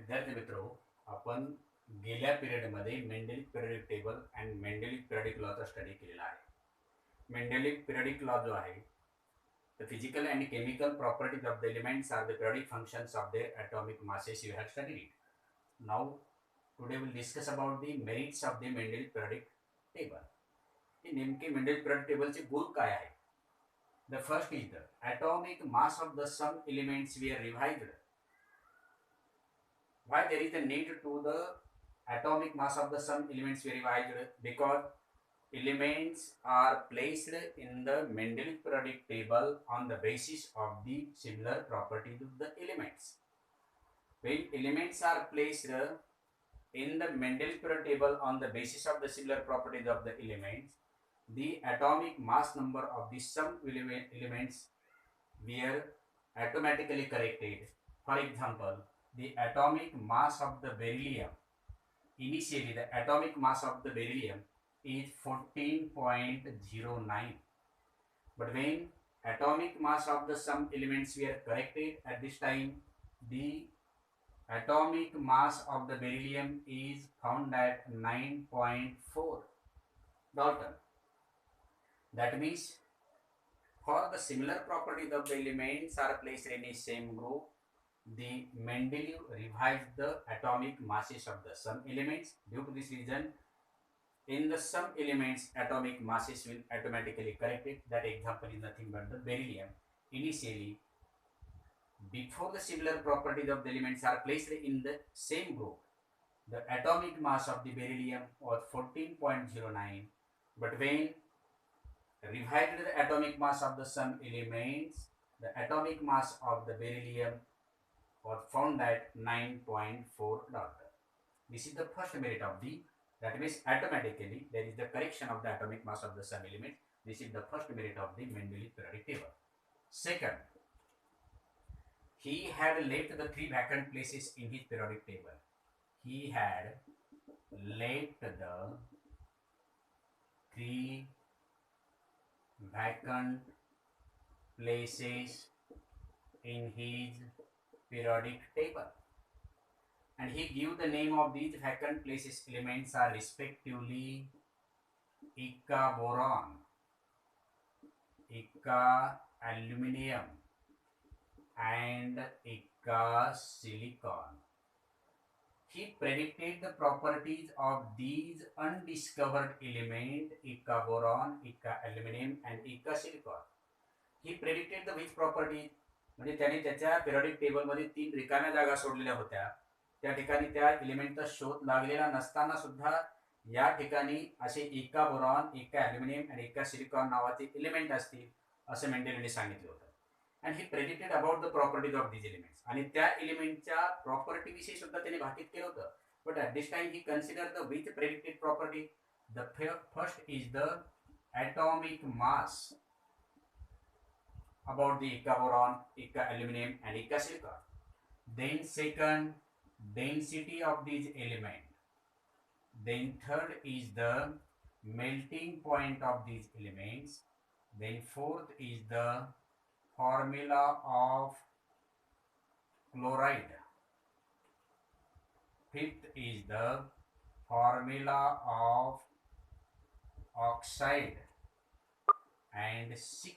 विद्यार्थी मित्रो, आपण गेल्या पिरियडमध्ये Mendeleev periodic table and Mendeleev periodic लॉचा स्टडी केलेला आहे. मेंडेलिक पिरियडिक लॉ जो आहे, the physical and chemical properties of the elements are the periodic functions of their atomic masses. You have studied it. Now, today we'll discuss about the merits of the Mendelic periodic table. हे नेमके मेंडेलिक periodic टेबलचे गुण काय आहे? The first is the atomic mass of the some elements were revised. Why there is a need to the atomic mass of the some elements were revised? Because elements are placed in the Mendelic periodic table on the basis of the similar properties of the elements. When elements are placed in the Mendelic periodic table on the basis of the similar properties of the elements, the atomic mass number of the some elements were automatically corrected. For example, the atomic mass of the beryllium, initially the atomic mass of the beryllium is 14.09, but when atomic mass of the some elements were corrected at this time, the atomic mass of the beryllium is found at 9.4 Dalton. That means for the similar properties of the elements are placed in a same group, the Mendeleev revised the atomic masses of the some elements. Due to this reason, in the some elements atomic masses will automatically corrected. That example is nothing but the beryllium. Initially, before the similar properties of the elements are placed in the same group, the atomic mass of the beryllium was 14.09, but when revised the atomic mass of the some elements, the atomic mass of the beryllium was found at 9.4 Dalton. This is the first merit of the, that means automatically there is the correction of the atomic mass of the some element. This is the first merit of the Mendeleev periodic table. Second, he had left the three vacant places in his periodic table. He had left the three vacant places in his periodic table, and he gave the name of these vacant places elements are respectively Ika boron, Ika aluminium, and Ika silicon. He predicted the properties of these undiscovered elements Ika boron, Ika aluminium, and Ika silicon. He predicted the which property, म्हणजे त्याने त्याच्या periodic टेबलमध्ये तीन रिकाम्या जागा सोडलेल्या होत्या. त्या ठिकाणी त्या एलिमेंटचा शोध लागलेला नसताना सुद्धा या ठिकाणी असे एका बोरॉन, एका ॲल्युमिनियम आणि एका सिलिकॉन नावाचे एलिमेंट असतील असं मेंडेलीने सांगितलं होतं. And he predicted about the properties of these elements, आणि त्या एलिमेंटच्या प्रॉपर्टी विषयी सुद्धा त्याने भाकीत केलं होतं. But at this time he consider the which predicted property. The first is the atomic mass about the Ika boron, Ika aluminium, and Ika silicon. Then second, density of these elements. Then third is the melting point of these elements. Then fourth is the formula of chloride. Fifth is the formula of oxide. And sixth